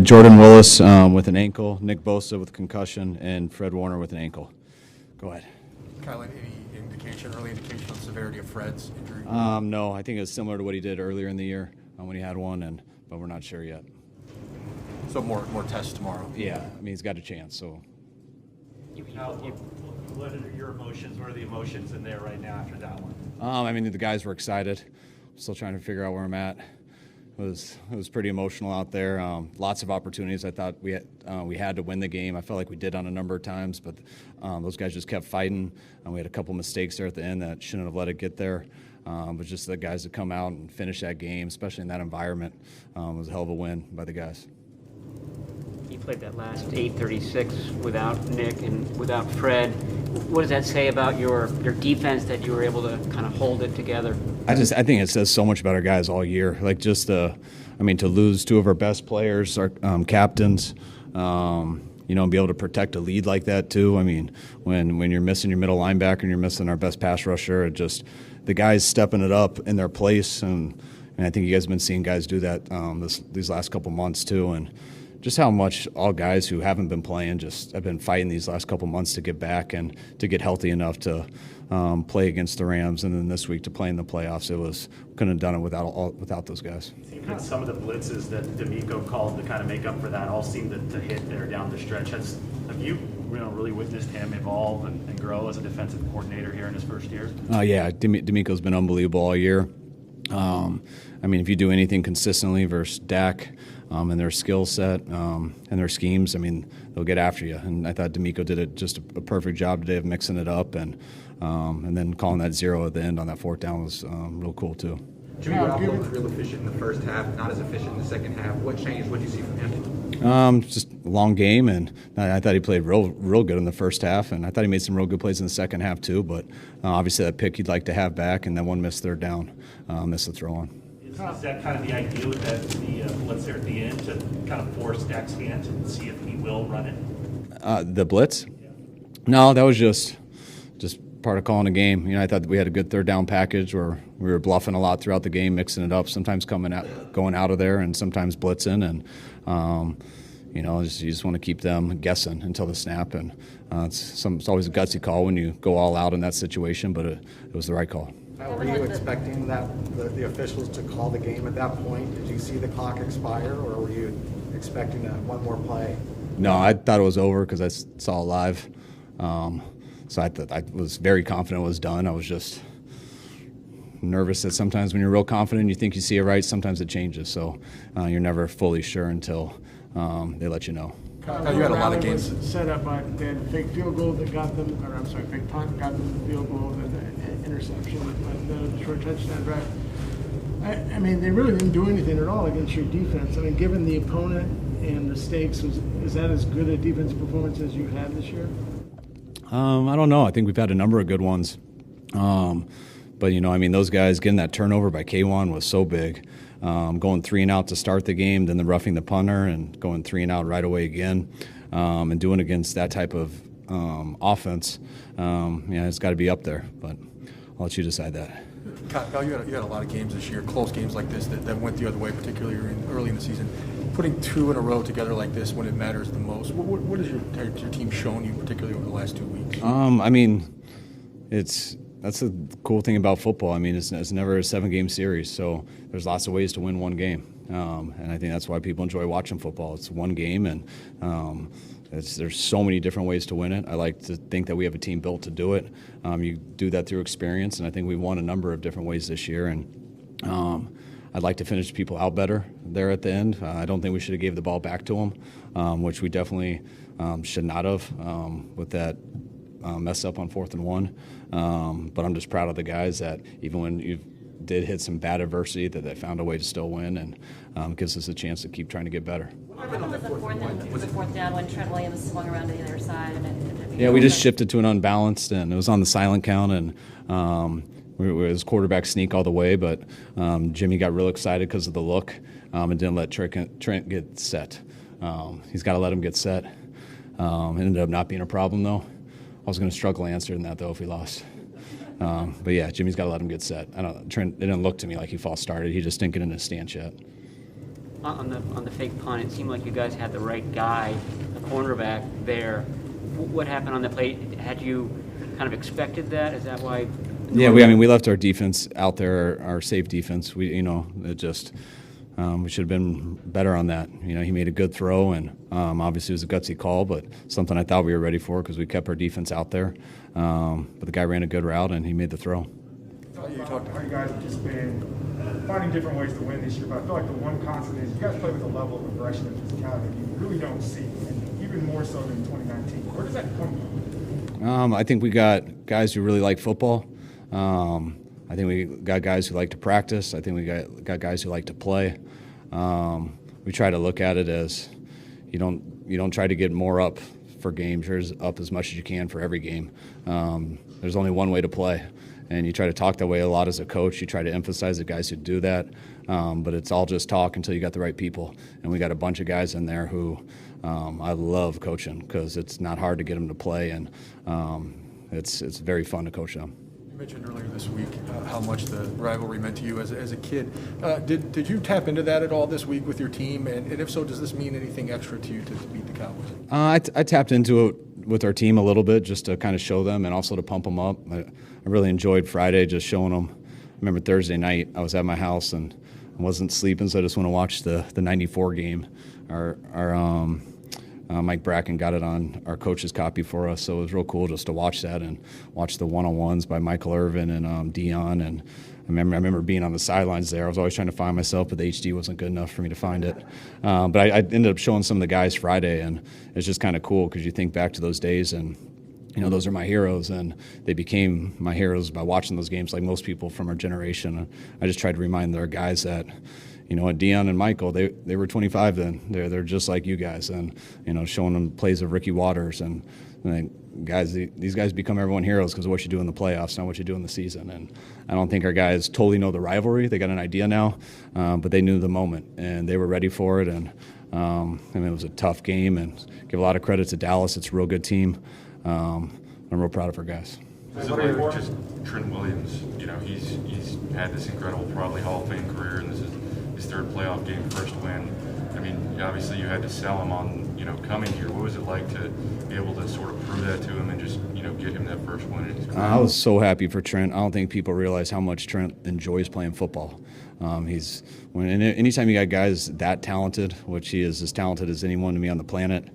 Jordan Willis with an ankle, Nick Bosa with concussion, and Fred Warner with an ankle. Go ahead. Kyle, any early indication on severity of Fred's injury? No, I think it was similar to what he did earlier in the year when he had one, but we're not sure yet. So more tests tomorrow? Yeah, I mean, he's got a chance. So. What are your emotions? What are the emotions in there right now after that one? I mean, the guys were excited. Still trying to figure out where I'm at. It was pretty emotional out there. Lots of opportunities. I thought we had to win the game. I felt like we did on a number of times, but those guys just kept fighting. We had a couple mistakes there at the end that shouldn't have let it get there. But just the guys that come out and finish that game, especially in that environment, was a hell of a win by the guys. You played that last 8:36 without Nick and without Fred. What does that say about your defense that you were able to kind of hold it together? I think it says so much about our guys all year. Like just to lose two of our best players, our captains, and be able to protect a lead like that too. I mean, when you're missing your middle linebacker and you're missing our best pass rusher, the guys stepping it up in their place, and I think you guys have been seeing guys do that these last couple months too, and just how much all guys who haven't been playing just have been fighting these last couple months to get back and to get healthy enough to play against the Rams, and then this week to play in the playoffs. Couldn't have done it without those guys. It seemed like some of the blitzes that D'Amico called to kind of make up for that all seemed to hit there down the stretch. Have you really witnessed him evolve and grow as a defensive coordinator here in his first year? Yeah, D'Amico's been unbelievable all year. If you do anything consistently versus Dak and their skill set and their schemes, they'll get after you. And I thought D'Amico did just a perfect job today of mixing it up, and then calling that zero at the end on that fourth down was real cool too. Jimmy Garoppolo was real efficient in the first half, not as efficient in the second half. What changed? What did you see from him? Just a long game, and I thought he played real good in the first half, and I thought he made some real good plays in the second half too. But obviously that pick he'd like to have back, and that one missed third down, missed the throw on. Is that kind of the idea with the blitz there at the end to kind of force Dak's hand and see if he will run it? The blitz? Yeah. No, that was just part of calling a game. I thought that we had a good third down package where we were bluffing a lot throughout the game, mixing it up, sometimes going out of there and sometimes blitzing, and you just want to keep them guessing until the snap. And it's always a gutsy call when you go all out in that situation, but it was the right call. Were you expecting that the officials to call the game at that point? Did you see the clock expire, or were you expecting one more play? No, I thought it was over because I saw it live. So I was very confident it was done. I was just nervous that sometimes when you're real confident, you think you see it right, sometimes it changes. So you're never fully sure until they let you know. Kyle, you had a lot of games. Set up by the fake field goal that got them, or I'm sorry, fake punt got them the field goal, the interception, but the short touchdown drive. They really didn't do anything at all against your defense. Given the opponent and the stakes, is that as good a defensive performance as you had this year? I don't know. I think we've had a number of good ones. But, those guys getting that turnover by K1 was so big. Going 3 and out to start the game, then the roughing the punter and going 3 and out right away again, and doing against that type of offense, it's got to be up there. But I'll let you decide that. Kyle, you had a lot of games this year, close games like this that went the other way, particularly early in the season. Putting 2 in a row together like this when it matters the most, what has your team shown you, particularly over the last 2 weeks? That's the cool thing about football. It's never a 7-game series, so there's lots of ways to win one game. And I think that's why people enjoy watching football. It's one game, and there's so many different ways to win it. I like to think that we have a team built to do it. You do that through experience, and I think we won a number of different ways this year. And I'd like to finish people out better there at the end. I don't think we should have gave the ball back to them, which we definitely should not have with that mess up on 4th and 1. But I'm just proud of the guys that even when you did hit some bad adversity, that they found a way to still win, and gives us a chance to keep trying to get better. What happened with the fourth down when Trent Williams swung around to the other side? We just shifted to an unbalanced, and it was on the silent count, and it was quarterback sneak all the way, but Jimmy got real excited because of the look and didn't let Trent get set. He's got to let him get set. It ended up not being a problem, though. I was going to struggle answering that, though, if we lost. But, yeah, Jimmy's got to let him get set. Trent, it didn't look to me like he false started. He just didn't get in his stance yet. on the fake punt, it seemed like you guys had the right guy, the cornerback there. What happened on the play? Had you kind of expected that? Is that why? Yeah, we left our defense out there, our safe defense. We should have been better on that. He made a good throw, and obviously it was a gutsy call, but something I thought we were ready for because we kept our defense out there. But the guy ran a good route, and he made the throw. How you guys have just been finding different ways to win this year, but I feel like the one constant is you guys play with a level of aggression and physicality you really don't see, and even more so than 2019. Where does that come from? I think we got guys who really like football. I think we got guys who like to practice. I think we got guys who like to play. We try to look at it as you don't try to get more up for games. You're up as much as you can for every game. There's only one way to play, and you try to talk that way a lot as a coach. You try to emphasize the guys who do that, but it's all just talk until you got the right people. And we got a bunch of guys in there who I love coaching because it's not hard to get them to play, and it's very fun to coach them. You mentioned earlier this week how much the rivalry meant to you as a kid. Did you tap into that at all this week with your team? And if so, does this mean anything extra to you to beat the Cowboys? I tapped into it with our team a little bit just to kind of show them and also to pump them up. I really enjoyed Friday just showing them. I remember Thursday night I was at my house and I wasn't sleeping, so I just want to watch the 94 game. Mike Bracken got it on our coach's copy for us, so it was real cool just to watch that and watch the one-on-ones by Michael Irvin and Dion. And I remember being on the sidelines there. I was always trying to find myself, but the HD wasn't good enough for me to find it. But I ended up showing some of the guys Friday, and it's just kind of cool because you think back to those days and those are my heroes, and they became my heroes by watching those games like most people from our generation. I just tried to remind our guys that, Dion and Michael, they were 25 then. They're just like you guys, and showing them plays of Ricky Waters and guys. These guys become everyone heroes because of what you do in the playoffs, not what you do in the season. And I don't think our guys totally know the rivalry. They got an idea now, but they knew the moment and they were ready for it. And it was a tough game, and give a lot of credit to Dallas. It's a real good team. I'm real proud of our guys. Is it like just Trent Williams? He's had this incredible, probably Hall of Fame career, and this is his third playoff game, first win. I mean, obviously you had to sell him on, coming here. What was it like to be able to sort of prove that to him and just, get him that first win in his career? I was so happy for Trent. I don't think people realize how much Trent enjoys playing football. Anytime you got guys that talented, which he is as talented as anyone to me on the planet,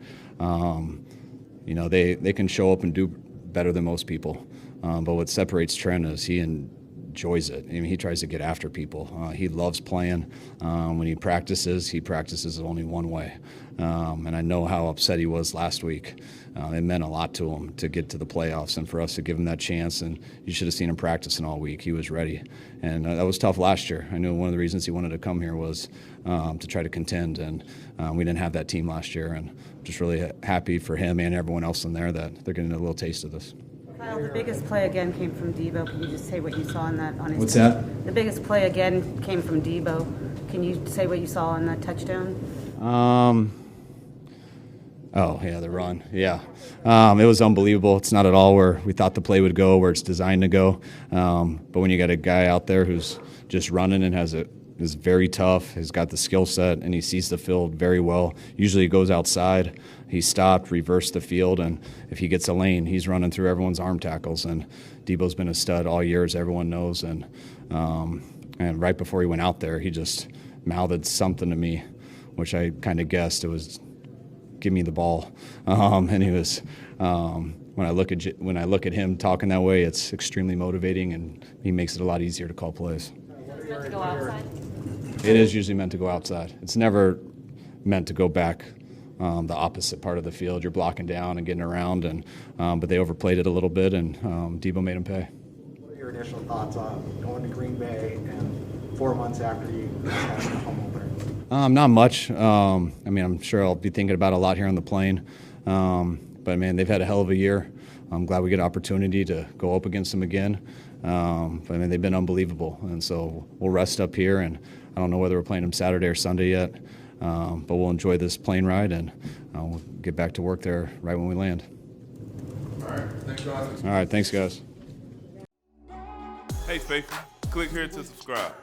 they can show up and do better than most people. But what separates Trent is he enjoys it. I mean, he tries to get after people. He loves playing. When he practices only one way. And I know how upset he was last week. It meant a lot to him to get to the playoffs and for us to give him that chance. And you should have seen him practicing all week. He was ready. And that was tough last year. I knew one of the reasons he wanted to come here was to try to contend. And we didn't have that team last year. And just really happy for him and everyone else in there that they're getting a little taste of this. Kyle, the biggest play again came from Debo. Can you just say what you saw on that? What's that? The biggest play again came from Debo. Can you say what you saw on that touchdown? The run. Yeah. It was unbelievable. It's not at all where we thought the play would go, where it's designed to go. But when you got a guy out there who's just running and is very tough, has got the skill set, and he sees the field very well. Usually he goes outside. He stopped, reversed the field, and if he gets a lane, he's running through everyone's arm tackles. And Debo's been a stud all year, as everyone knows. And right before he went out there, he just mouthed something to me, which I kind of guessed it was, "Give me the ball." And he was. When I look at him talking that way, it's extremely motivating, and he makes it a lot easier to call plays. Meant to go outside? It is usually meant to go outside. It's never meant to go back the opposite part of the field. You're blocking down and getting around, but they overplayed it a little bit, and Debo made him pay. What are your initial thoughts on going to Green Bay and 4 months after you had the home opener? Not much. I'm sure I'll be thinking about it a lot here on the plane. But, man, they've had a hell of a year. I'm glad we get an opportunity to go up against them again. They've been unbelievable. And so we'll rest up here, and I don't know whether we're playing them Saturday or Sunday yet. But we'll enjoy this plane ride, and we'll get back to work there right when we land. All right. Thanks, guys. All right. Thanks, guys. Hey, faithful. Click here to subscribe.